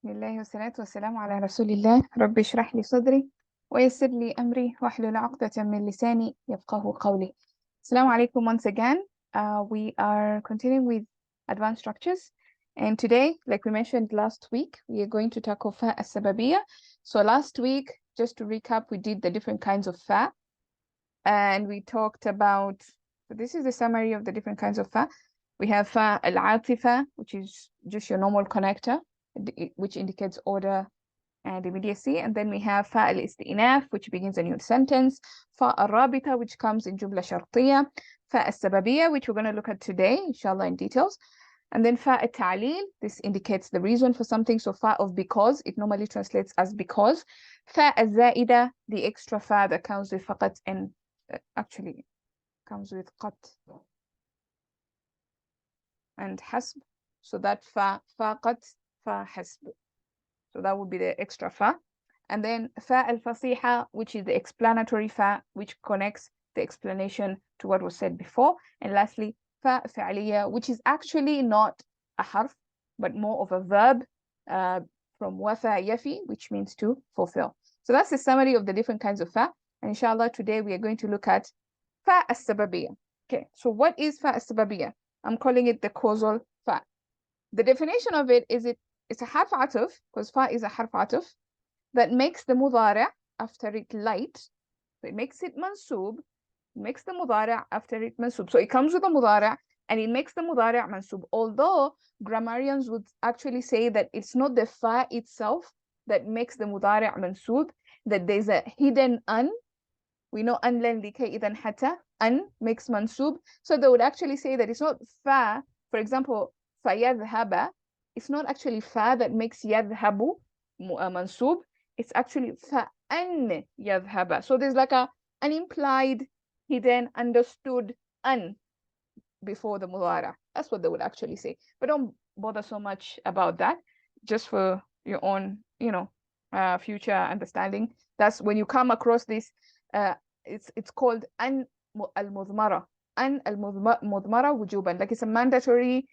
بسم الله والصلاة والسلام على رسول الله. رب اشرح لي صدري ويسر لي أمري واحلل عقدة من لساني يفقه قولي. Assalamu alaikum once again. We are continuing with advanced structures, and today, like we mentioned last week, we are going to tackle fa السببية. So last week, just to recap, we did the different kinds of fa, and we talked about, so this is the summary of the different kinds of fa. We have fa al-atifa, which is just your normal connector, which indicates order and immediacy. And then we have fa al-istinaf, which begins a new sentence, fa al-rabita, which comes in jumla shartiya, fa al-sababiyya, which we're going to look at today, inshallah, in details. And then fa al-ta'lil, this indicates the reason for something. So fa of because, it normally translates as because. Fa al-zaida, the extra fa that comes with faqat and actually comes with qat and hasb. So that fa qat, fa hasb. So that would be the extra fa. And then fa al-fasiha, which is the explanatory fa, which connects the explanation to what was said before. And lastly, fa fi'liya, which is actually not a harf, but more of a verb from wafa yafi, which means to fulfill. So that's the summary of the different kinds of fa. And inshallah, today we are going to look at fa as-sababiyya. Okay, so what is fa as-sababiyya? I'm calling it the causal fa. The definition of it is it's a harf atuf, because fa is a harf atuf, that makes the mudari' after it light. So it makes it mansub, makes the mudari' after it mansub. So it comes with a mudari' and it makes the mudari' mansub. Although grammarians would actually say that it's not the fa itself that makes the mudari' mansub, that there's a hidden an. We know an len likay idan hatta, an makes mansub. So they would actually say that it's not fa, for example, fa yadhhaba, it's not actually fa that makes yadhhabu mansub. It's actually fa an yadhhaba. So there's like an implied, hidden, understood an before the mudara. That's what they would actually say. But don't bother so much about that. Just for your own, future understanding. That's when you come across this. It's called an al-mudmara. An al-mudmara wujuban. Like it's a mandatory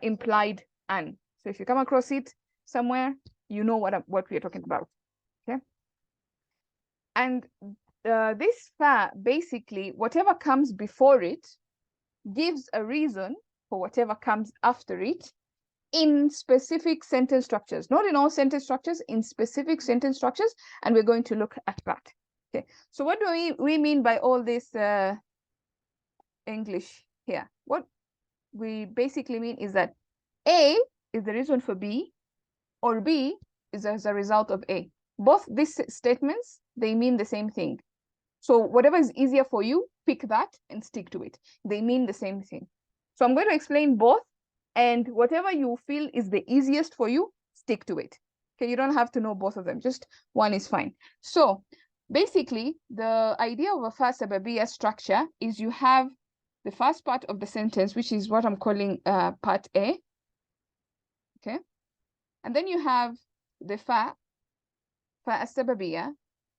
implied an. So if you come across it somewhere, you know what we are talking about. Okay. And this fa, basically, whatever comes before it gives a reason for whatever comes after it in specific sentence structures. Not in all sentence structures, in specific sentence structures. And we're going to look at that. Okay. So what do we mean by all this English here? What we basically mean is that A is the reason for B, or B is as a result of A. Both these statements, they mean the same thing. So whatever is easier for you, pick that and stick to it. They mean the same thing. So I'm going to explain both, and whatever you feel is the easiest for you, stick to it. Okay, you don't have to know both of them, just one is fine. So basically, the idea of a fa sababiyya structure is you have the first part of the sentence, which is what I'm calling part A. Okay. And then you have the fa as-sababiyya,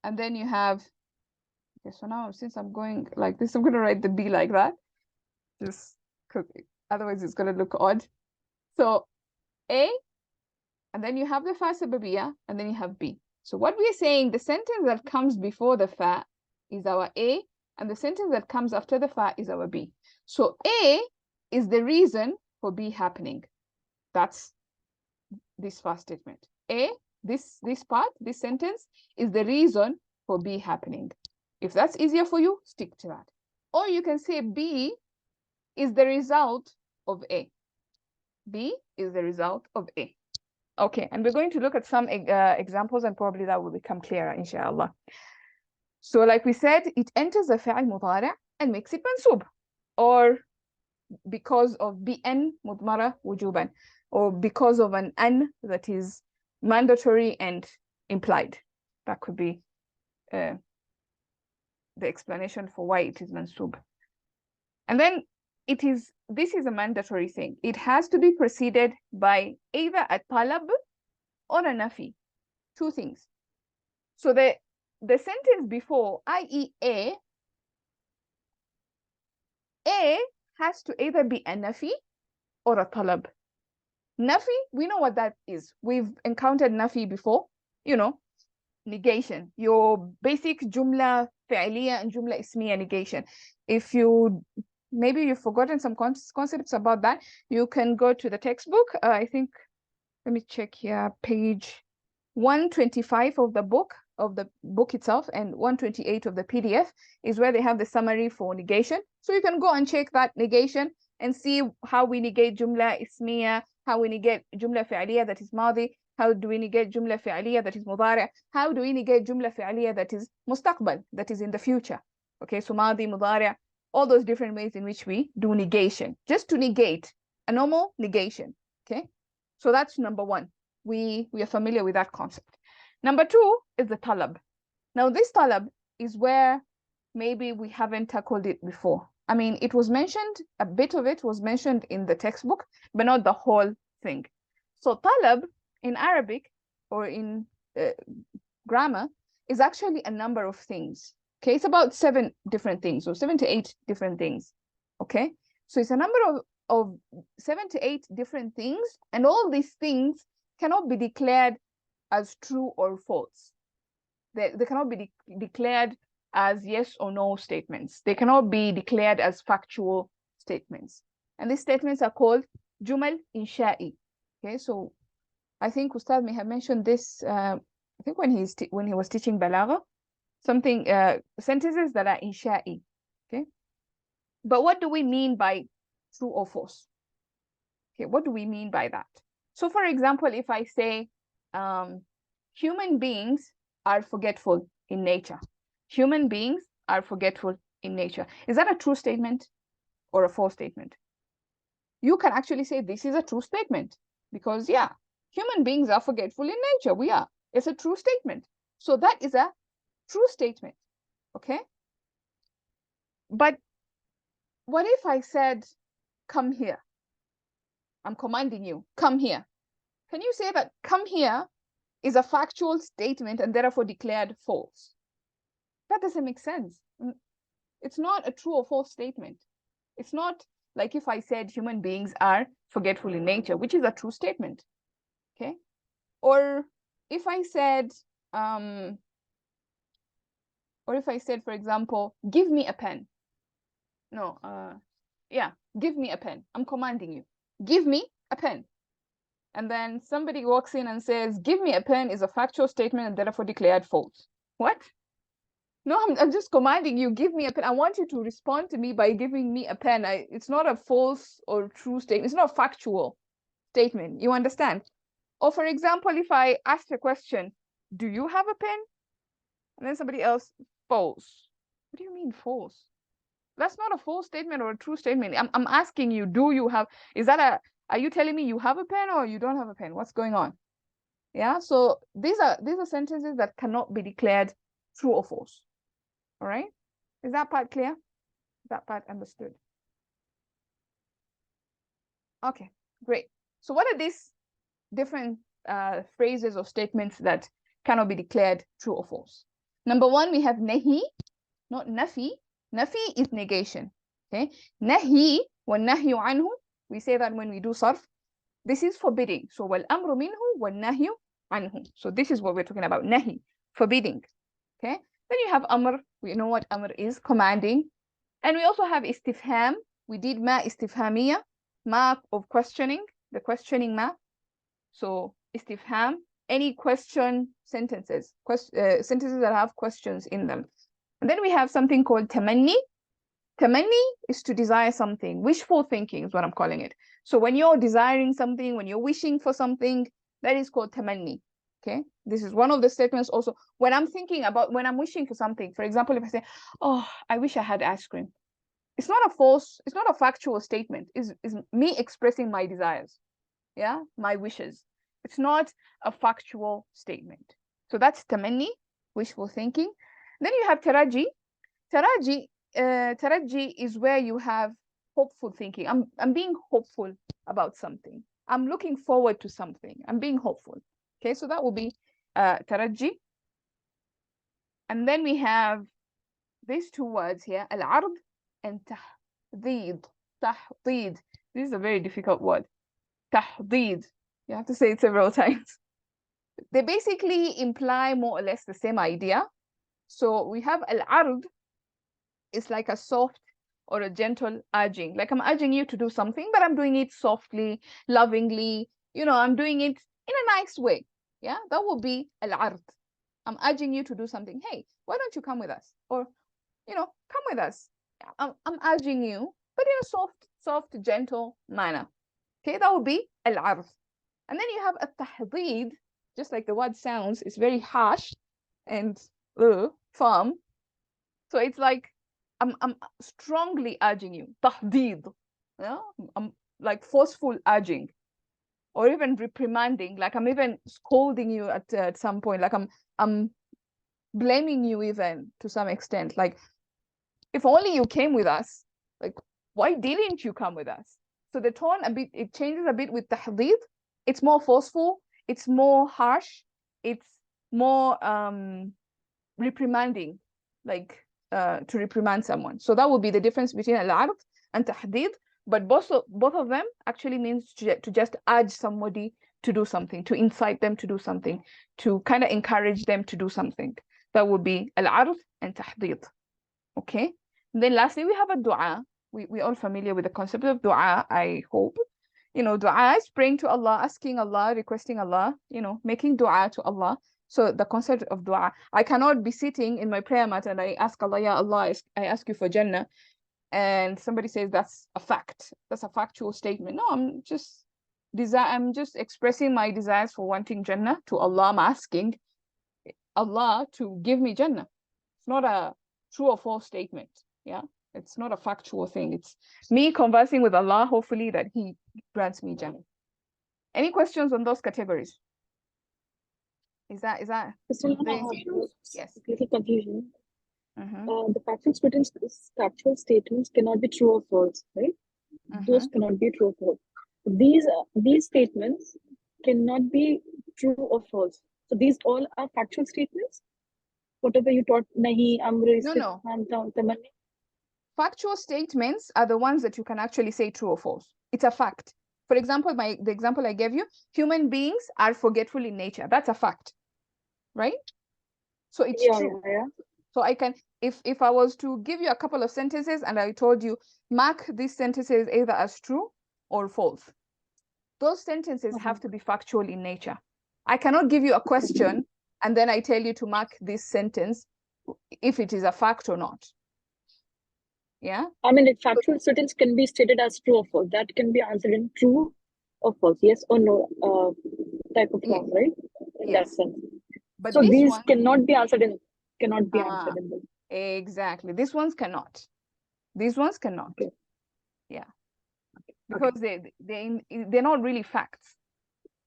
and then you have, okay, so now since I'm going like this, I'm going to write the B like that, just because otherwise it's going to look odd. So A, and then you have the fa sababiyya, and then you have B. So what we are saying, the sentence that comes before the fa is our A, and the sentence that comes after the fa is our B. So A is the reason for B happening. That's this first statement. A, this part, this sentence is the reason for B happening. If that's easier for you, stick to that. Or you can say B is the result of A. B is the result of A. Okay, and we're going to look at some examples, and probably that will become clearer, inshallah. So like we said, it enters a fi'al mudari' and makes it mansub, or because of bn mudmara wujuban, or because of an that is mandatory and implied. That could be the explanation for why it is mansub. And then this is a mandatory thing. It has to be preceded by either a talab or a nafi. Two things. So the sentence before, i.e. A has to either be a nafi or a talab. Nafi, we know what that is. We've encountered nafi before, you know, negation, your basic jumla fi'liya and jumla ismiya negation. If you, maybe you've forgotten some concepts about that, you can go to the textbook. I think, let me check here, page 125 of the book itself, and 128 of the PDF is where they have the summary for negation. So you can go and check that negation and see how we negate jumla ismiya, how we negate jumla fi'liya that is madi, how do we negate jumla fi'liya that is mudari', how do we negate jumla fi'liya that is mustaqbal, that is in the future. Okay, so madi, mudari', all those different ways in which we do negation, just to negate a normal negation. Okay, so that's number one. We are familiar with that concept. Number two is the talab. Now this talab is where maybe we haven't tackled it before. I mean, it was mentioned, a bit of it was mentioned in the textbook, but not the whole thing. So talab in Arabic or in grammar is actually a number of things. Okay, it's about 7 different things, or 7 to 8 different things. Okay, so it's a number of 7 to 8 different things, and all these things cannot be declared as true or false. They cannot be declared as yes or no statements. They cannot be declared as factual statements. And these statements are called jumal insha'i. Okay, so I think Ustad may have mentioned this, I think when he was teaching balagha, something, sentences that are insha'i. Okay, but what do we mean by true or false? Okay, what do we mean by that? So for example, if I say, human beings are forgetful in nature. Human beings are forgetful in nature. Is that a true statement or a false statement? You can actually say this is a true statement because, yeah, human beings are forgetful in nature. We are. It's a true statement. So that is a true statement. Okay? But what if I said, come here? I'm commanding you, come here. Can you say that come here is a factual statement and therefore declared false? That doesn't make sense. It's not a true or false statement. It's not like if I said human beings are forgetful in nature, which is a true statement. Okay? Or if I said, for example, give me a pen. No, yeah, give me a pen. I'm commanding you. Give me a pen. And then somebody walks in and says, give me a pen is a factual statement and therefore declared false. What? No, I'm just commanding you, give me a pen. I want you to respond to me by giving me a pen. It's not a false or true statement. It's not a factual statement. You understand? Or for example, if I ask a question, do you have a pen? And then somebody else, false. What do you mean false? That's not a false statement or a true statement. I'm asking you, do you have, are you telling me you have a pen or you don't have a pen? What's going on? Yeah, so these are sentences that cannot be declared true or false. All right, is that part clear? Is that part understood? Okay, great. So what are these different phrases or statements that cannot be declared true or false? Number one, we have nahi, not nafi. Nafi is negation. Okay, nahi wa nahyu anhu. We say that when we do sarf. This is forbidding. So wal amru minhu wal nahyu anhu. So this is what we're talking about. Nahi, forbidding. Okay. Then you have amr. We know what amr is, commanding. And we also have istifham. We did ma istifhamiya, ma of questioning, the questioning ma. So istifham, any question sentences, sentences that have questions in them. And then we have something called tamanni. Tamanni is to desire something. Wishful thinking is what I'm calling it. So when you're desiring something, when you're wishing for something, that is called tamanni. Okay, this is one of the statements also. When I'm thinking about, when I'm wishing for something, for example, if I say, oh, I wish I had ice cream. It's not a false, it's not a factual statement. It's me expressing my desires. Yeah, my wishes. It's not a factual statement. So that's tamanni, wishful thinking. Then you have taraji. Taraji is where you have hopeful thinking. I'm being hopeful about something. I'm looking forward to something. I'm being hopeful. Okay, so that will be taraji. And then we have these two words here, al-ard and tahdid. Tahdid. This is a very difficult word. tahdid. You have to say it several times. They basically imply more or less the same idea. So we have al-ard, it's like a soft or a gentle urging. Like I'm urging you to do something, but I'm doing it softly, lovingly. You know, I'm doing it in a nice way. Yeah, that would be al-ard. I'm urging you to do something. Hey, why don't you come with us? Or, you know, come with us. I'm urging you, but in a soft, gentle manner. Okay, that would be al-ard. And then you have a tahdid, just like the word sounds, it's very harsh and firm. So it's like I'm strongly urging you, tahdid. Yeah, I'm like forceful urging, or even reprimanding. Like I'm even scolding you at some point. Like I'm blaming you even to some extent. Like if only you came with us. Like why didn't you come with us? So the tone a bit, it changes a bit with tahdid. It's more forceful. It's more harsh. It's more reprimanding, like to reprimand someone. So that would be the difference between al-ard and tahdid. But both of them actually means to just urge somebody to do something, to incite them to do something, to kind of encourage them to do something. That would be al-ard and tahdid. Okay. And then lastly, we have a dua. We're all familiar with the concept of dua, I hope. You know, dua is praying to Allah, asking Allah, requesting Allah, you know, making dua to Allah. So the concept of dua, I cannot be sitting in my prayer mat and I ask Allah, Ya Allah, I ask you for Jannah. And somebody says that's a fact. That's a factual statement. No, I'm just expressing my desires for wanting Jannah to Allah. I'm asking Allah to give me Jannah. It's not a true or false statement. Yeah. It's not a factual thing. It's me conversing with Allah, hopefully that He grants me Jannah. Any questions on those categories? Is that So yes. Little confusion. The factual statements cannot be true or false, right? Those cannot be true or false. These statements cannot be true or false. So these all are factual statements. Whatever you taught, nahi, amri, No. Factual statements are the ones that you can actually say true or false. It's a fact. For example, the example I gave you, human beings are forgetful in nature. That's a fact, right? So it's true. Yeah. So I can, if I was to give you a couple of sentences and I told you, mark these sentences either as true or false. Those sentences have to be factual in nature. I cannot give you a question and then I tell you to mark this sentence if it is a fact or not. Yeah. I mean, factual statements can be stated as true or false. That can be answered in true or false, yes or no type of form, right? In that sense. But so these cannot be answered in this. Exactly. These ones cannot. These ones cannot. Okay. Yeah. Because they're not really facts.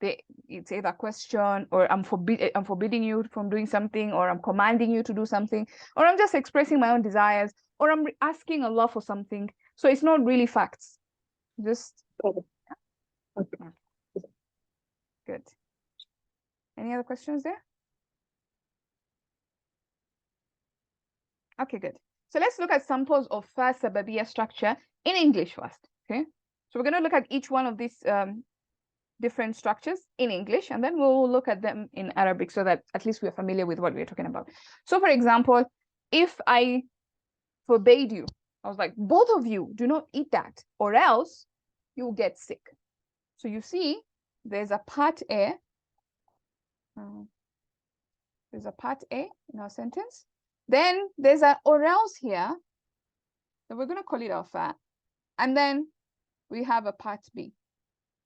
It's either a question, or I'm forbidding you from doing something, or I'm commanding you to do something, or I'm just expressing my own desires, or I'm asking Allah for something. So it's not really facts. Just okay. Good. Any other questions there? Okay, good. So let's look at samples of fa sababiyya structure in English first. Okay. So we're going to look at each one of these different structures in English, and then we'll look at them in Arabic so that at least we're familiar with what we're talking about. So for example, if I forbade you, I was like, both of you do not eat that or else you'll get sick. So you see, there's a part A. There's a part A in our sentence. Then there's an or else here. So we're going to call it our fa. And then we have a part B.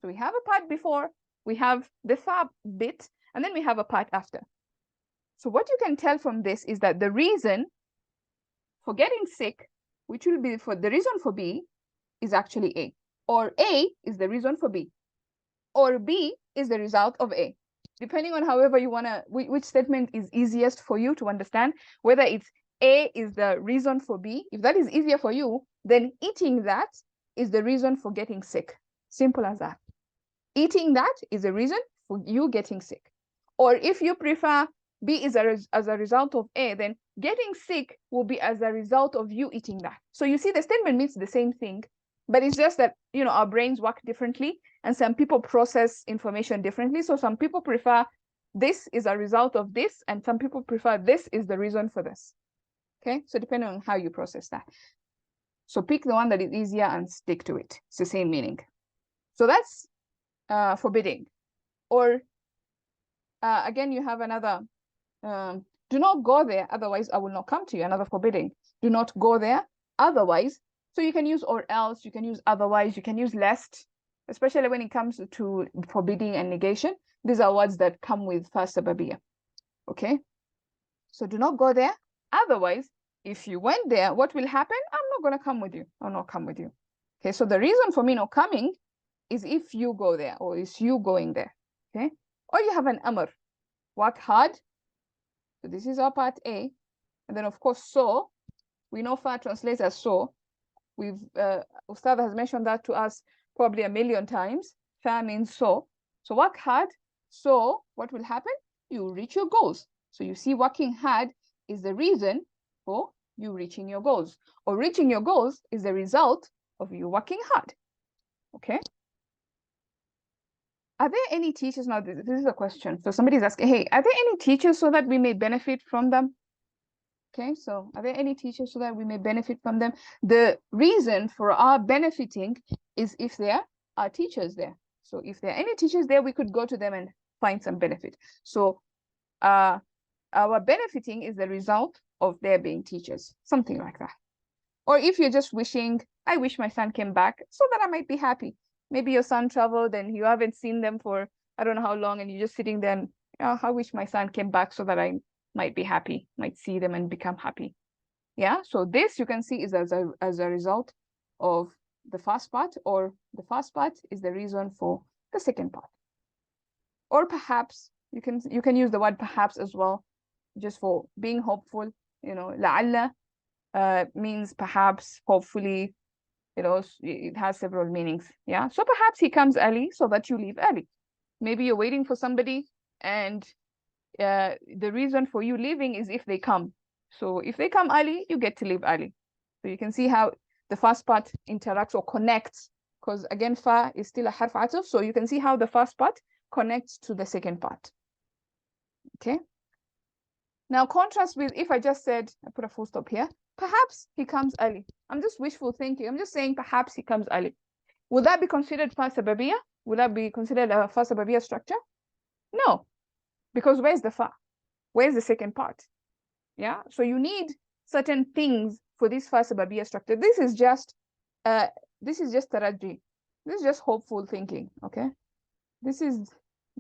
So we have a part before, we have the fa bit, and then we have a part after. So what you can tell from this is that the reason for getting sick, which will be for the reason for B, is actually A. Or A is the reason for B. Or B is the result of A. Depending on however you want to, which statement is easiest for you to understand, whether it's A is the reason for B. If that is easier for you, then eating that is the reason for getting sick. Simple as that. Eating that is a reason for you getting sick. Or if you prefer B is as a result of A, then getting sick will be as a result of you eating that. So you see the statement means the same thing, but it's just that, you know, our brains work differently. and some people process information differently. So some people prefer this is a result of this, and some people prefer this is the reason for this. Okay, so depending on how you process that. So pick the one that is easier and stick to it. It's the same meaning. So that's forbidding. Or again, you have another, do not go there, otherwise I will not come to you. Another forbidding. Do not go there, otherwise. So you can use or else, you can use otherwise, you can use lest, especially when it comes to forbidding and negation. These are words that come with fa sababiyya. Okay, so do not go there, otherwise, if you went there, what will happen? I'm not going to come with you. I'll not come with you. Okay, so the reason for me not coming is if you go there, or is you going there. Okay, or you have an amr, work hard. So this is our part A. And then of course, so, we know fa translates as so. We've, Ustad has mentioned that to us probably 1,000,000 times. Fa means so. So work hard. So what will happen? You reach your goals. So you see, working hard is the reason for you reaching your goals, or reaching your goals is the result of you working hard. Okay. Are there any teachers? Now, this is a question. So somebody's asking, hey, are there any teachers so that we may benefit from them? Okay, so are there any teachers so that we may benefit from them? The reason for our benefiting is if there are teachers there. So if there are any teachers there, we could go to them and find some benefit. So our benefiting is the result of there being teachers, something like that. Or if you're just wishing, I wish my son came back so that I might be happy. Maybe your son traveled and you haven't seen them for I don't know how long, and you're just sitting there and, oh, I wish my son came back so that I might be happy, might see them and become happy. Yeah, so this you can see is as a result of the first part, or the first part is the reason for the second part. Or perhaps you can use the word perhaps as well, just for being hopeful. You know, لعل means perhaps, hopefully, you know, it has several meanings. Yeah, so perhaps he comes early so that you leave early. Maybe you're waiting for somebody, and the reason for you leaving is if they come. So if they come early, you get to leave early. So you can see how the first part interacts or connects, because again, fa is still a harf atuf. So you can see how the first part connects to the second part. Okay. Now contrast with if I just said, I put a full stop here, perhaps he comes early. I'm just wishful thinking. I'm just saying perhaps he comes early. Would that be considered fa sababiyya? Would that be considered a fa sababiyya structure? No, because where's the fa? Where's the second part? Yeah, so you need certain things for this fa sababiyya structure. This is just taraji. This is just hopeful thinking. Okay, there's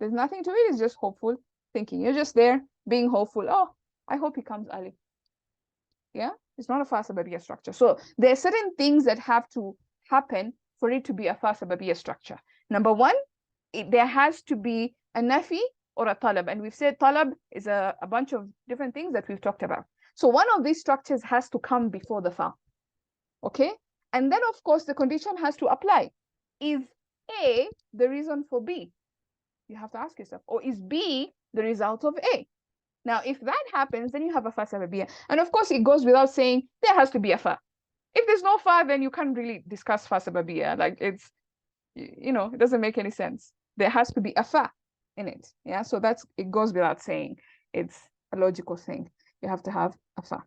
nothing to it. It's just hopeful thinking. You're just there being hopeful. Oh, I hope he comes early. Yeah, it's not a fa sababiyya structure. So there are certain things that have to happen for it to be a fa sababiyya structure. Number one, there has to be a nafi or a talab. And we've said talab is a bunch of different things that we've talked about. So one of these structures has to come before the fa. Okay? And then, of course, the condition has to apply. Is A the reason for B? You have to ask yourself. Or is B the result of A? Now, if that happens, then you have a fa sababiyya. And of course, it goes without saying there has to be a fa. If there's no fa, then you can't really discuss fa sababiyya. Like, it's, you know, it doesn't make any sense. There has to be a fa in it. Yeah, so it goes without saying. It's a logical thing. You have to have a fa.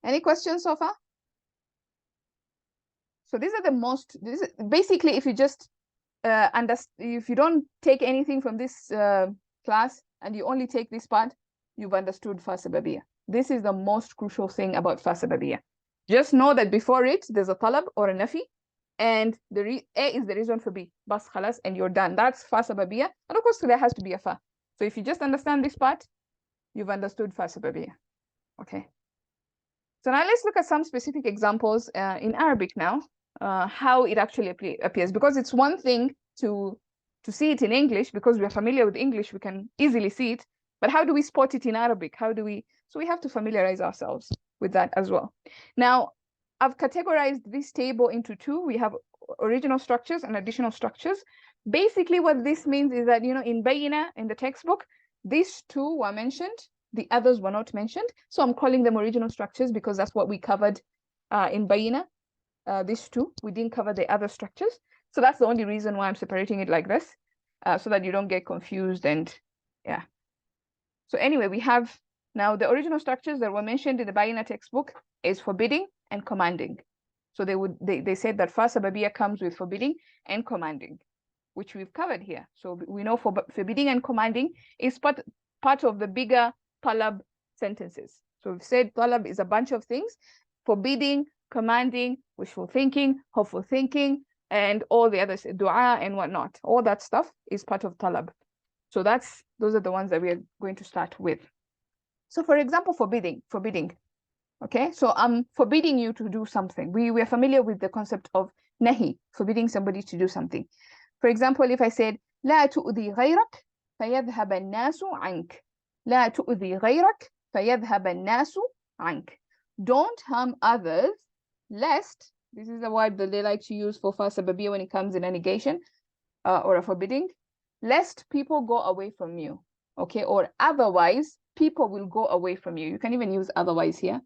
Any questions so far? So these are the most, basically, if you just if you don't take anything from this class and you only take this part, you've understood fa sababiyya. This is the most crucial thing about fa sababiyya. Just know that before it, there's a talab or a nafi, and A is the reason for B. Bas khalas, and you're done. That's fa sababiyya. And of course, there has to be a fa. So if you just understand this part, you've understood fa sababiyya. Okay. So now let's look at some specific examples in Arabic now, how it actually appears. Because it's one thing to see it in English, because we're familiar with English, we can easily see it. But how do we spot it in Arabic? So we have to familiarize ourselves with that as well. Now, I've categorized this table into two. We have original structures and additional structures. Basically, what this means is that, you know, in Bayina, in the textbook, these two were mentioned. The others were not mentioned. So I'm calling them original structures because that's what we covered in Bayina. These two, we didn't cover the other structures. So that's the only reason why I'm separating it like this, so that you don't get confused. And yeah. So anyway, we have now the original structures that were mentioned in the Bayina textbook is forbidding and commanding. So they said that fa sababiyya comes with forbidding and commanding, which we've covered here. So we know forbidding and commanding is part of the bigger talab sentences. So we've said talab is a bunch of things: forbidding, commanding, wishful thinking, hopeful thinking, and all the others, dua and whatnot. All that stuff is part of talab. So those are the ones that we are going to start with. So for example, forbidding. Okay, so I'm forbidding you to do something. We are familiar with the concept of nahi, forbidding somebody to do something. For example, if I said, لا تؤذي غيرك فيذهب الناس عنك. لا تؤذي غيرك فيذهب الناس عنك. Don't harm others, lest, this is the word that they like to use for fa sababiyya when it comes in a negation or a forbidding, lest people go away from you. Okay, or otherwise people will go away from you. You can even use otherwise here.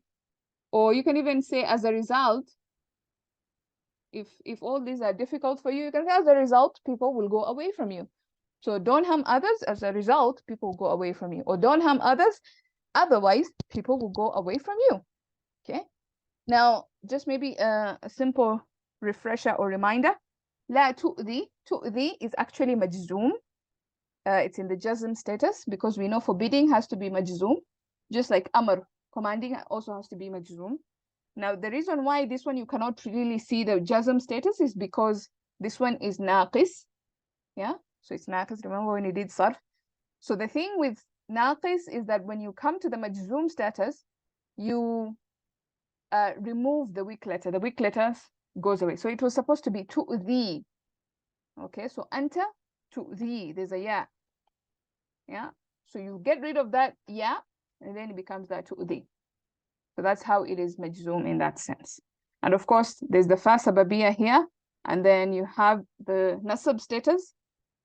Or you can even say, as a result, if all these are difficult for you, you can say, as a result, people will go away from you. So don't harm others, as a result, people will go away from you. Or don't harm others, otherwise, people will go away from you. Okay. Now, just maybe a simple refresher or reminder. لا تؤذي. تؤذي is actually majzoom. It's in the jazm status because we know forbidding has to be majzoom, just like amr, commanding also has to be majzoom. Now, the reason why this one you cannot really see the jazm status is because this one is naqis. Yeah, so it's naqis. Remember when you did sarf? So the thing with naqis is that when you come to the majzoom status, you remove the weak letter. The weak letter goes away. So it was supposed to be tu'zi. Okay, so anta tu'zi. There's a ya. Yeah, so you get rid of that ya, and then it becomes that tu'zi. So that's how it is majzoom in that sense. And of course, there's the fa sababiyya here, and then you have the nasab status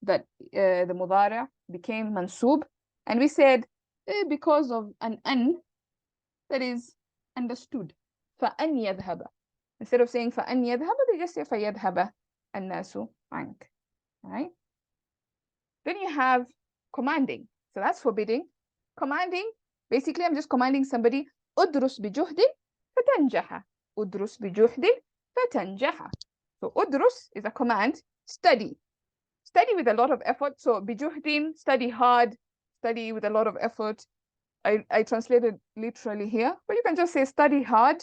that the mudari' became mansub. And we said because of an that is understood. فَأَنْ يَذْهَبَ. Instead of saying فَأَنْ يَذْهَبَ, they just say فَيَذْهَبَ النَّاسُ عَنْكَ. Right? Then you have commanding. So that's forbidding. Commanding, basically I'm just commanding somebody, أُدْرُسْ بِجُهْدٍ فَتَنْجَحَ. أُدْرُسْ بِجُهْدٍ فَتَنْجَحَ. So أُدْرُس is a command, study. Study with a lot of effort. So بِجُهْدٍ, study hard, study with a lot of effort. I translated literally here, but you can just say study hard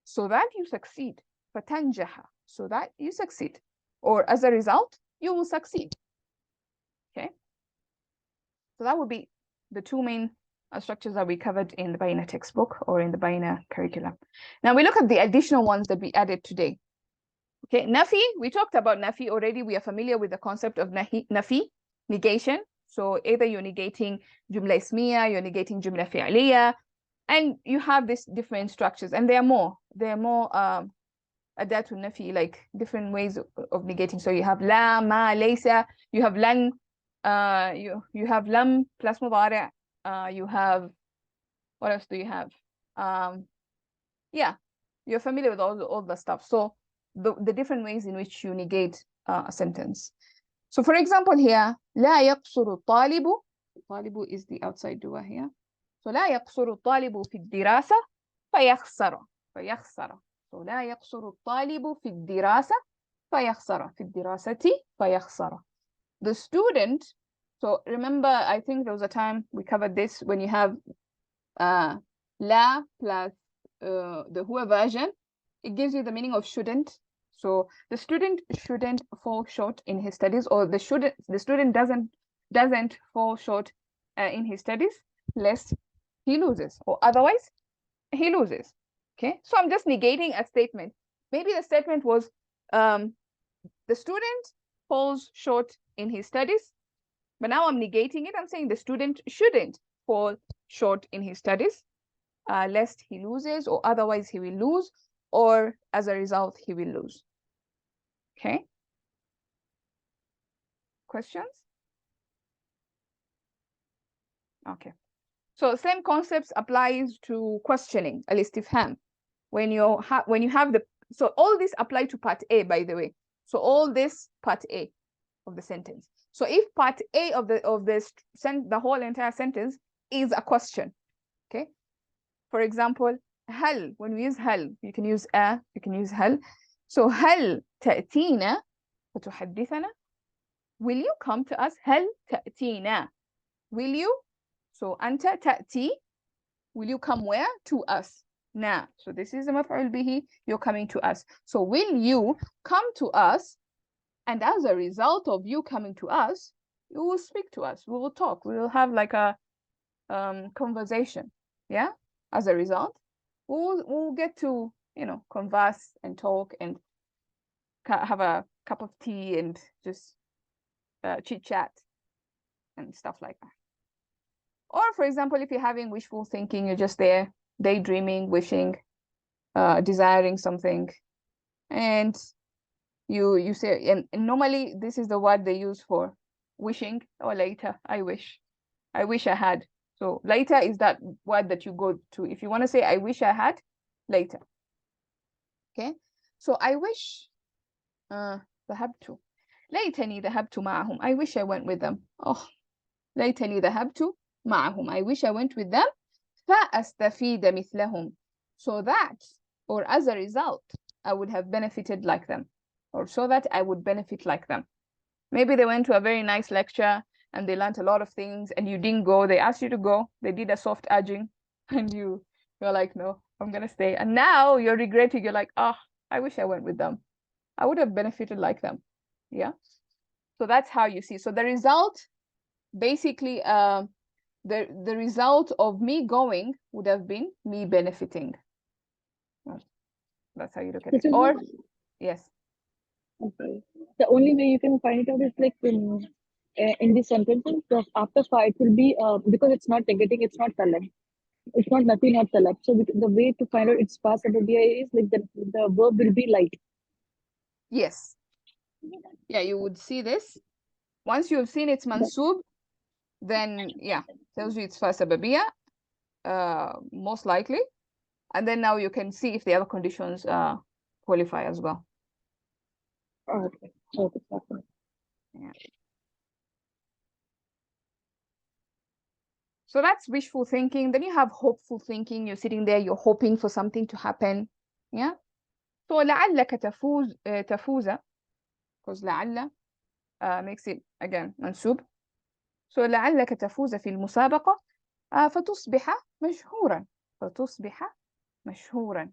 so that you succeed. فَتَنْجَحَ, so that you succeed. Or as a result, you will succeed. Okay. So that would be the two main structures that we covered in the Bayina textbook or in the Bayina curriculum. Now we look at the additional ones that we added today. Okay, nafi, we talked about nafi already. We are familiar with the concept of nafi, negation. So either you're negating jumla ismiya, you're negating jumla fi'liya, and you have these different structures. And there are more adatu nafi, like different ways of negating. So you have la, ma, laysa, you have lan, you have lam plus mudari', you have, what else do you have? Yeah, you're familiar with all the stuff. So the different ways in which you negate a sentence. So for example here, لا يقصر الطالب. الطالب is the outside doer here. So لا يقصر الطالب في الدراسة فيخسر. So لا يقصر الطالب في الدراسة فيخسر. في الدراسة فيخسر. The student, so remember, I think there was a time we covered this when you have la plus the huwa version, it gives you the meaning of shouldn't. So the student shouldn't fall short in his studies, or the student doesn't fall short in his studies, lest he loses, or otherwise he loses. Okay, so I'm just negating a statement. Maybe the statement was the student falls short in his studies, but now I'm negating it. I'm saying the student shouldn't fall short in his studies, lest he loses, or otherwise he will lose, or as a result he will lose. Okay. Questions? Okay. So same concepts applies to questioning, al-istifham. When you have the, so all this apply to part A, by the way. So all this part A of the sentence. So if part A of the whole entire sentence is a question, okay? For example, هل, when we use هل, you can use a, you can use هل. So هل تأتينا وتحدثنا? Will you come to us? هل تأتينا? Will you? So أنت تأتي. Will you come where? To us. Na. So this is a مفعول به. You're coming to us. So will you come to us? And as a result of you coming to us, you will speak to us. We will talk. We will have like a conversation. Yeah. As a result, we'll get to, you know, converse and talk and have a cup of tea and just chit chat and stuff like that. Or for example, if you're having wishful thinking, you're just there daydreaming, wishing, desiring something, and you say, and normally this is the word they use for wishing, or later, I wish I had. So later is that word that you go to if you want to say I wish I had, later. Okay, so I wish ذهبت ليتني ذهبت معهم. I wish I went with them. Oh, ليتني ذهبت معهم. I wish I went with them. فأستفيد مثلهم. So that, or as a result, I would have benefited like them, or so that I would benefit like them. Maybe they went to a very nice lecture and they learned a lot of things and you didn't go. They asked you to go. They did a soft urging and you're like, no, I'm gonna stay. And now you're regretting. You're like, oh, I wish I went with them. I would have benefited like them. Yeah. So that's how you see. So the result, basically, the result of me going would have been me benefiting. That's how you look at it. Or yes. Okay. The only way you can find it out is like in the sentences after fa it will be because it's not negating, it's not talab. It's not nothing, not talab. So the way to find out its fa sababiyya is like the verb will be like. Yes. Yeah, you would see this. Once you've seen it's mansub, then yeah, tells you it's fa sababiyya, most likely. And then now you can see if the other conditions qualify as well. Okay. Yeah. So that's wishful thinking. Then you have hopeful thinking. You're sitting there, you're hoping for something to happen. Yeah. So لعلك تفوز, because لعل makes it again منسوب. So لعلك تفوز في المسابقة فتصبح مشهورا.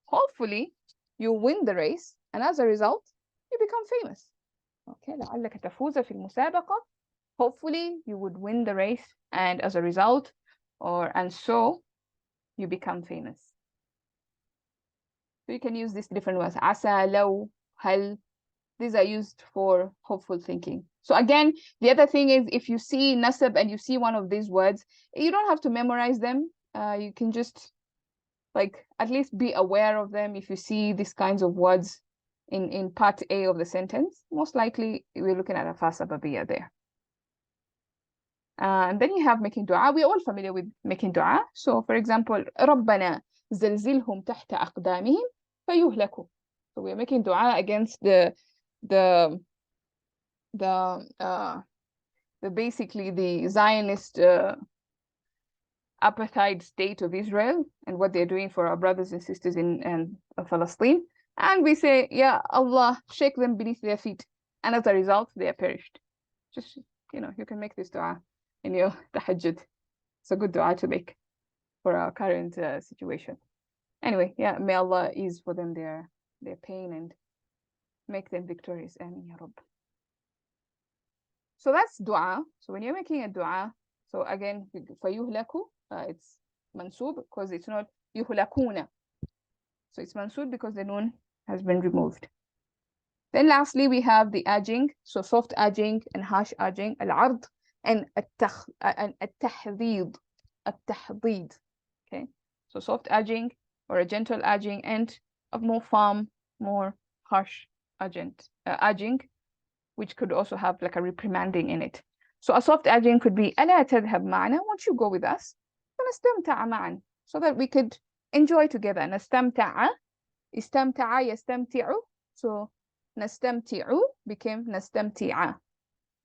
Hopefully you win the race, and as a result you become famous. Okay, لعلك تفوز في المسابقة. Hopefully you would win the race, and as a result, and so you become famous. So you can use these different words. عسى, لو, هل. These are used for hopeful thinking. So again, the other thing is, if you see nasab and you see one of these words, you don't have to memorize them. You can just like at least be aware of them. If you see these kinds of words in part A of the sentence, most likely we're looking at a fa sababiyya there. And then you have making dua. We're all familiar with making dua. So for example, ربنا زلزلهم تحت أقدامهم فيهلكوا. So we're making dua against the basically the Zionist apartheid state of Israel and what they're doing for our brothers and sisters in Palestine. And we say, yeah, Allah, shake them beneath their feet. And as a result, they are perished. Just, you know, you can make this dua in your tahajjud. It's a good dua to make for our current situation. Anyway, yeah, may Allah ease for them their pain and make them victorious. Ameen ya Rabb. So that's dua. So when you're making a dua, so again, فَيُهْلَكُ, it's mansub because it's not يُهْلَكُونَ. So it's mansub because the noon has been removed. Then lastly, we have the urging. So soft urging and harsh urging, al-ard, and at-tahdid. At-tahdid. Okay. So soft urging or a gentle urging, and a more firm, more harsh urging, which could also have like a reprimanding in it. So a soft urging could be ألا تذهب معنا, won't you go with us? فنستمتع معا, so that we could enjoy together. نستمتع, استمتع يستمتع, so نستمتع became نستمتع.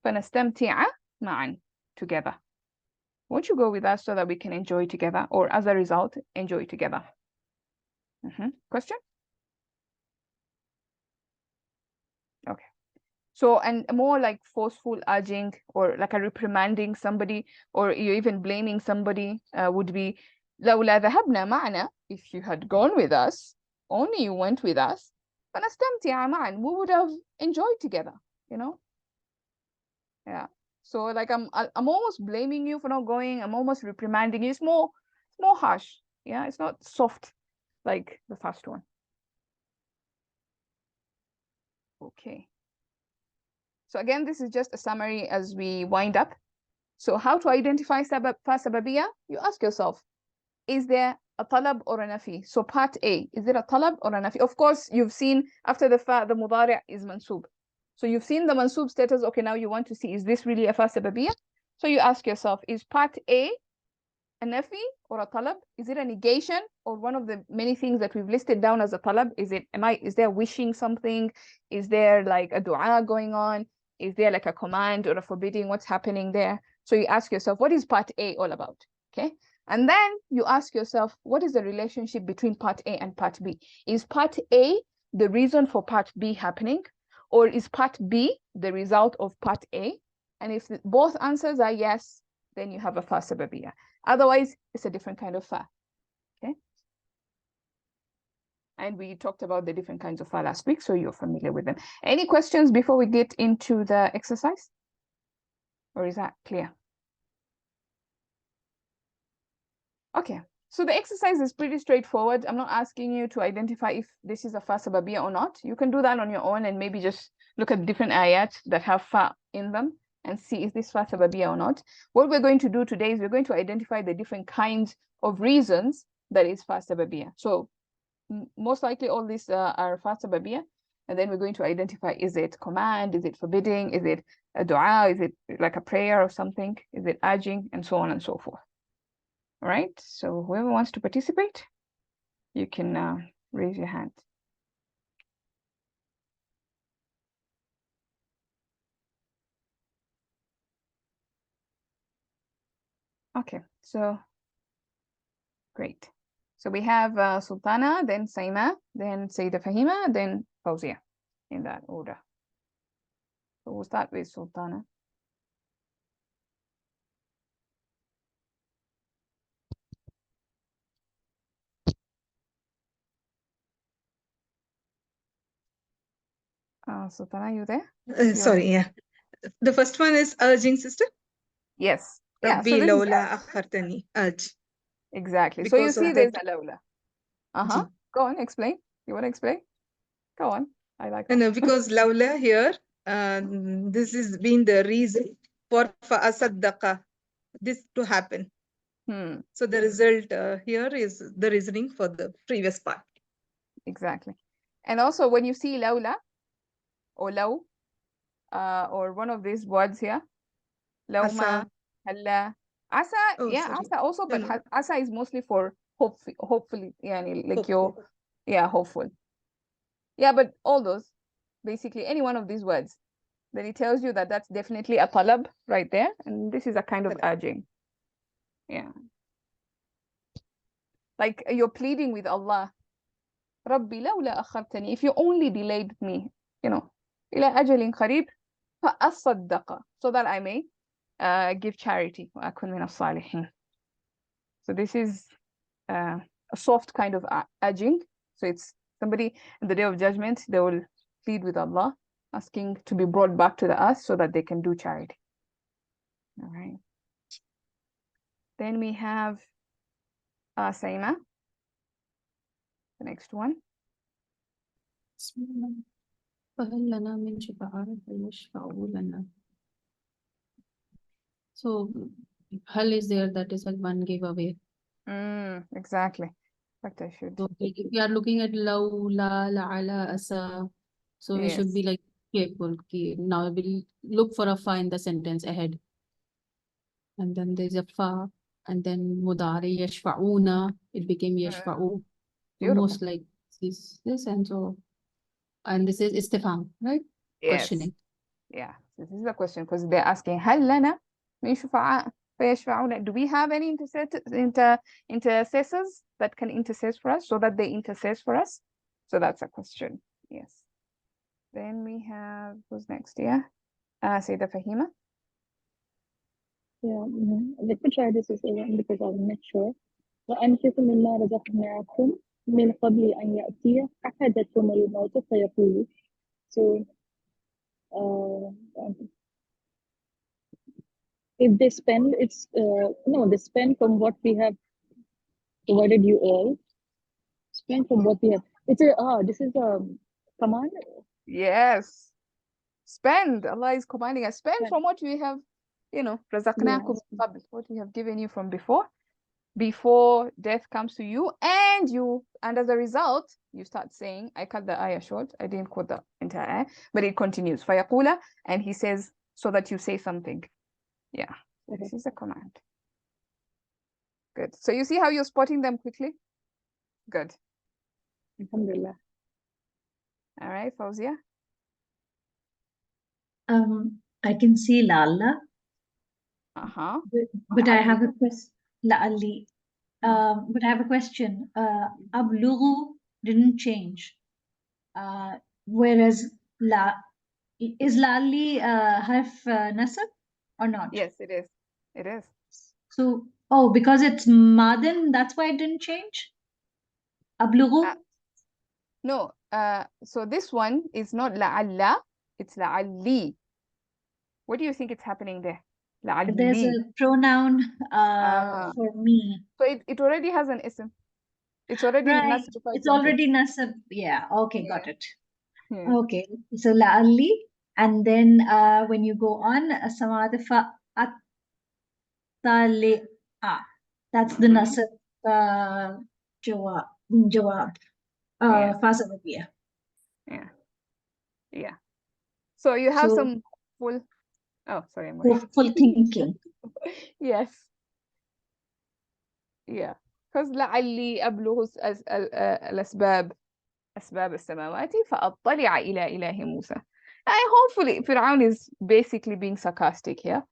فنستمتع معا together. Won't you go with us so that we can enjoy together, or as a result, enjoy together? Question? Okay. So, and more like forceful urging, or like a reprimanding somebody, or you're even blaming somebody, would be لولا ذهبنا معنا. If you had gone with us, only you went with us, فنستمتع معا, we would have enjoyed together, you know? Yeah. So like I'm almost blaming you for not going. I'm almost reprimanding you. It's more harsh. Yeah, it's not soft like the first one. Okay. So again, this is just a summary as we wind up. So how to identify fa sababiyya? You ask yourself, is there a talab or a nafi? So part A, is it a talab or a nafi? Of course, you've seen after the fa, the mudari' is mansub. So you've seen the mansub status. Okay, now you want to see, is this really a fa sababiyya? So you ask yourself, is part A a nafi or a talab? Is it a negation or one of the many things that we've listed down as a talab? Is there wishing something? Is there like a dua going on? Is there like a command or a forbidding? What's happening there? So you ask yourself, what is part A all about? Okay. And then you ask yourself, what is the relationship between part A and part B? Is part A the reason for part B happening? Or is part B the result of part A? And if both answers are yes, then you have a fa sababiyya. Otherwise, it's a different kind of fa. Okay. And we talked about the different kinds of fa last week, so you're familiar with them. Any questions before we get into the exercise? Or is that clear? Okay. So the exercise is pretty straightforward. I'm not asking you to identify if this is a fa sababiyya or not. You can do that on your own and maybe just look at different ayat that have fa in them and see is this fa sababiyya or not. What we're going to do today is we're going to identify the different kinds of reasons that is fa sababiyya. So most likely all these are fa sababiyya, and then we're going to identify, is it command, is it forbidding, is it a dua, is it like a prayer or something, is it urging, and so on and so forth. All right, so whoever wants to participate, you can raise your hand. Okay, so great. So we have Sultana, then Saima, then Sayyida Fahima, then Fawzia, in that order. So we'll start with Sultana. Sultana, you there? Sorry, yeah. The first one is urging, sister. Yes. Yeah, Rabbi so this lawla akhartani, urge. Exactly. Because so you see there's that... a lawla. Go on, explain. You want to explain? Go on. I like that. No, because lawla here, this is being the reason for fa'asaddaqa, this to happen. So the result here is the reasoning for the previous part. Exactly. And also when you see lawla or law, or one of these words here, lawma, halla, asa, asa also, but asa is mostly for hopefully, like hopeful. Yeah, but all those, basically any one of these words, then it tells you that that's definitely a talab right there, and this is a kind of urging. Yeah. Like you're pleading with Allah, Rabbi lawla akhartani, if you only delayed me, ila ajalin qarib, fa'asaddaqa, so that I may give charity. وأكون من الصالحين. So this is a soft kind of urging. So it's somebody in the day of judgment, they will plead with Allah, asking to be brought back to the earth so that they can do charity. All right. Then we have Saima, the next one. So hal is there, that is like one giveaway. Exactly. But I should. So if we are looking at law, la, la'ala, asa, so we should be like careful. Now we'll look for a fa in the sentence ahead. And then there's a fa, and then mudari yashfa'una, it became yashfa'u. So most like this and so And this is istifham, right? Yes. Questioning. Yeah, this is the question because they're asking هل لنا من شفعاء فيشفعون. Do we have any intercessors that can intercede for us so that they intercede for us? So that's a question. Yes. Then we have, who's next? Yeah. Sayyidah Fahima. Yeah, let me try this again because I'm not sure. وأنفقوا مما رزقناكم من قبل أن يأتي أحدكم الموت فيقول. So, if they spend, it's no, they spend from what we have provided you all. Spend from what we have. It's a this is a command. Yes. Spend. Allah is commanding us. Spend from what we have, رزقناكم من قبل, what we have given you from before death comes to you, and as a result, you start saying, I cut the ayah short, I didn't quote the entire ayah, but it continues, فَيَقُولَ, and he says, so that you say something. Yeah, this is a command. Good. So you see how you're spotting them quickly? Good. Alhamdulillah. All right, Fawzia? I can see Lalla. Uh-huh. But I have a question. La'alli. But I have a question. Ablughu didn't change. Whereas is La'alli harf nasab or not? Yes, it is. It is. So, because it's madin, that's why it didn't change? Ablughu? No. So this one is not la'alla, it's la'alli. What do you think is happening there? La'alli. There's a pronoun for me. So it already has an ism. It's already Right. nasab. It's already nasab. Yeah. Okay, got it. Yeah. Okay. So la'alli, and then when you go on samadifa attali'a, that's the nasab jawab fa sababiyya. Yeah. Yeah. So you have some full. Oh, sorry. Full thinking. Yes. Yeah. Because لعلي أبلغ الأسباب أسباب السماوات فأطلع إلى إله موسى. Hopefully Fir'aun is basically being sarcastic here.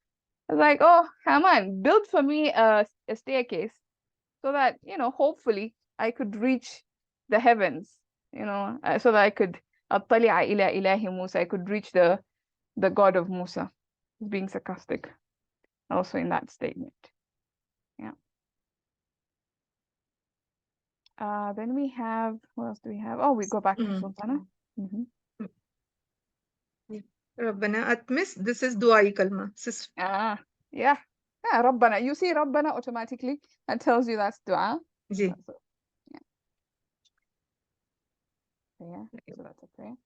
It's like, oh, Haman, build for me a staircase so that, hopefully I could reach the heavens, so that I could أطلع إلى إله موسى, I could reach the God of Musa. He's being sarcastic also in that statement. Yeah. Then we have, what else do we have? Oh, we go back to Sultana. Rabbana atmis, this is du'ai kalma. Yeah. Rabbana. You see Rabbana automatically and tells you that's dua. Ji. So that's a prayer.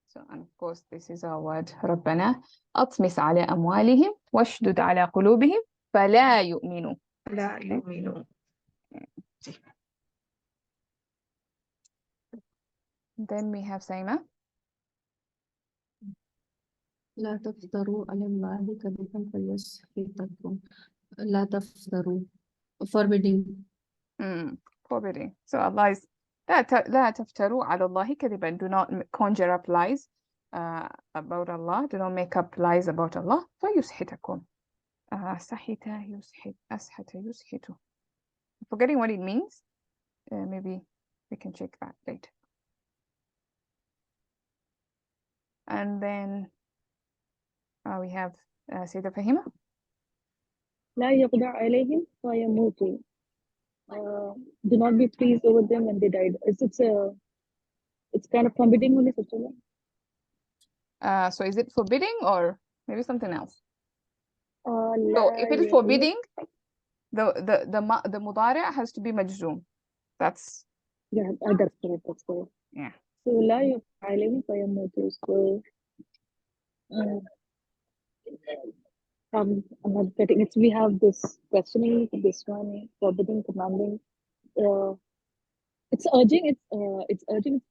So, and of course, this is our word. ربنا أطمس على أموالهم واشدد على قلوبهم فلا يؤمنوا. لا يؤمنوا. Then we have Saima. لا تفتروا على الله كذبا فيسحتكم. لا تفتروا. Forbidding. Forbidding. So Allah is لا تفتروا على الله كذبا. Do not conjure up lies about Allah. Do not make up lies about Allah. فيسحتكم. سحت يسحت أسحت يسحت. Forgetting what it means. Maybe we can check that later. And then we have Sayyidah Fahima. لا يقدر عليهم فيموتوا. Do not be pleased over them when they died. It's kind of forbidding only, Sister. So is it forbidding or maybe something else? So if it is forbidding, the mudari' has to be majzoom. That's that's correct. That's correct. Yeah. So لا يقدر عليهم فيموتوا. So I'm not getting it. We have this questioning, this one forbidding, commanding. It's urging. It's urging.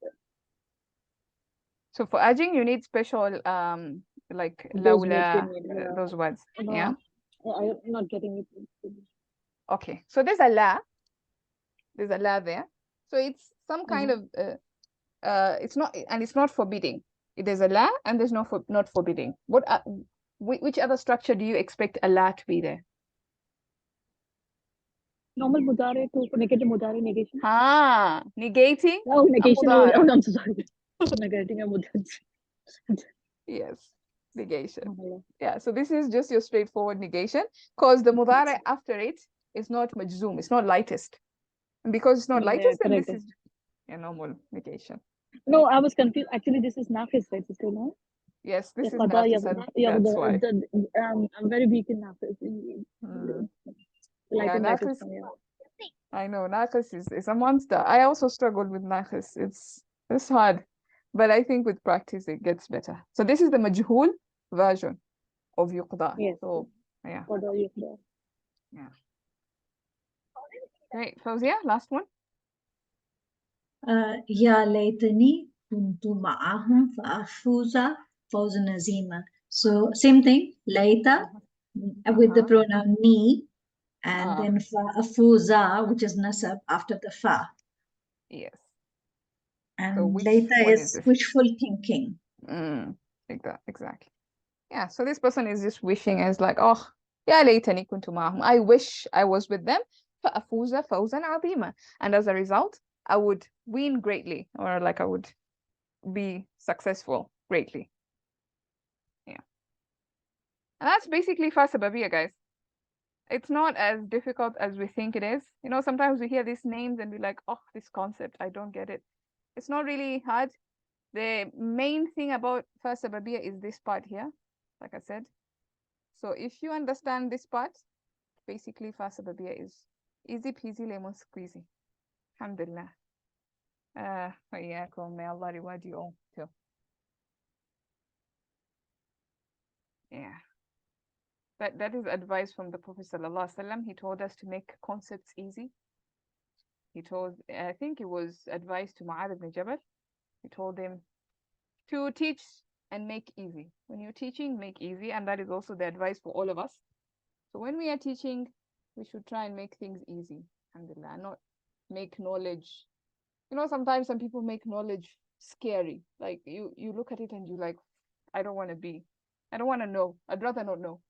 So for urging, you need special like lawla, those words. Yeah. I'm not getting it. Okay. So there's a la. There's a la there. So it's some kind of it's not forbidding. There's a la and there's not forbidding. Which other structure do you expect a la to be there? Normal mudare to negative mudare negation. Negating. Oh, negation. Oh, mudare. no, I'm so sorry. Negating a mudare. Yes, negation. Oh, Yeah, so this is just your straightforward negation, because the mudare after it is not majzoom, it's not lightest. And because it's not yeah, lightest, then correct. this is a normal negation. No, I was confused. Actually, this is nafis, right, sister? No? Yes, this is Qada, nafis, and that's why. I'm very weak in nafis. Yeah, naqis. I know naqis is a monster. I also struggled with naqis. It's hard, but I think with practice it gets better. So this is the majhul version of yuqda. Yes. So yeah. Qada, yuqda. Yeah. Great. Fawzia, last one. يا ليتني كنت معهم فأفوز فوزا عظيما. So same thing, later with the pronoun me, and then فأفوز, which is nasab after the fa. Yes. And So which later one is wishful thinking. Exactly. Yeah. So this person is just wishing, as like, oh, يا ليتني كنت معهم. I wish I was with them. فأفوز فوزا عظيما. And as a result, I would win greatly, or like I would be successful greatly. Yeah. And that's basically fa sababiyya, guys. It's not as difficult as we think it is. You know, sometimes we hear these names and we're like, oh, this concept, I don't get it. It's not really hard. The main thing about fa sababiyya is this part here, like I said. So if you understand this part, basically fa sababiyya is easy peasy lemon squeezy. Alhamdulillah. May Allah reward you all too. Yeah. That is advice from the Prophet ﷺ. He told us to make concepts easy. I think it was advice to Mu'adh ibn Jabal. He told him to teach and make easy. When you're teaching, make easy. And that is also the advice for all of us. So when we are teaching, we should try and make things easy. Alhamdulillah, not make knowledge. You know, sometimes some people make knowledge scary. Like you look at it and you're like, I don't want to know. I'd rather not know.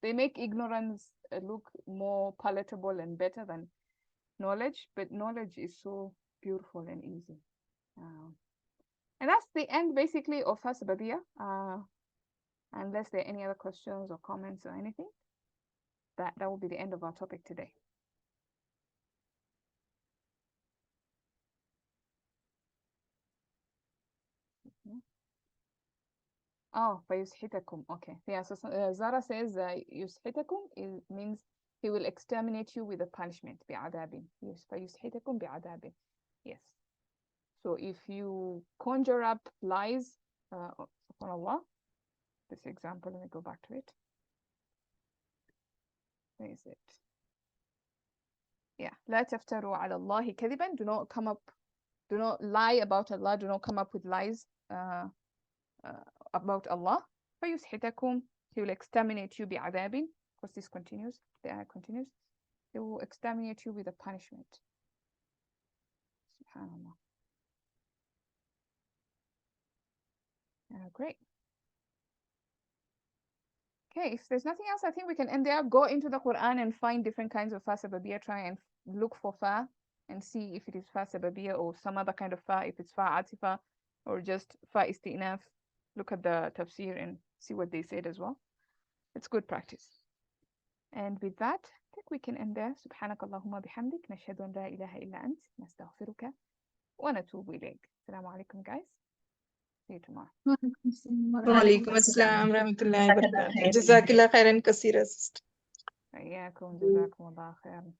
They make ignorance look more palatable and better than knowledge, but knowledge is so beautiful and easy. And that's the end, basically, of fa sababiyya. Unless there are any other questions or comments or anything, that will be the end of our topic today. Oh, فَيُسْحِتَكُمْ. Okay. Yeah, so Zara says يُسْحِتَكُمْ, it means he will exterminate you with a punishment. بِعَذَابٍ. Yes, فَيُسْحِتَكُمْ بِعَذَابٍ. Yes. So if you conjure up lies, subhanAllah, this example, let me go back to it. Where is it? Yeah. لا تفتروا على الله كذبا. Do not lie about Allah. Do not come up with lies about Allah. فَيُسْحِتَكُمْ, he will exterminate you بِعَذَابٍ. Of course, this continues. The ayah continues. He will exterminate you with a punishment. SubhanAllah. Great. Okay, if there's nothing else, I think we can end there. Go into the Quran and find different kinds of fa sababiyya. Try and look for fa and see if it is fa sababiyya or some other kind of fa, if it's fa atifa or just fa istinaf. Look at the tafsir and see what they said as well. It's good practice. And with that, I think we can end there. سبحانك اللهم بحمدك نشهد أن لا إله إلا أنت نستغفرك ونتوب إليك. السلام عليكم, guys. See you tomorrow. وعليكم السلام ورحمة الله وبركاته. جزاك الله خيرا كثيرا. إياكم جزاكم الله خيرا.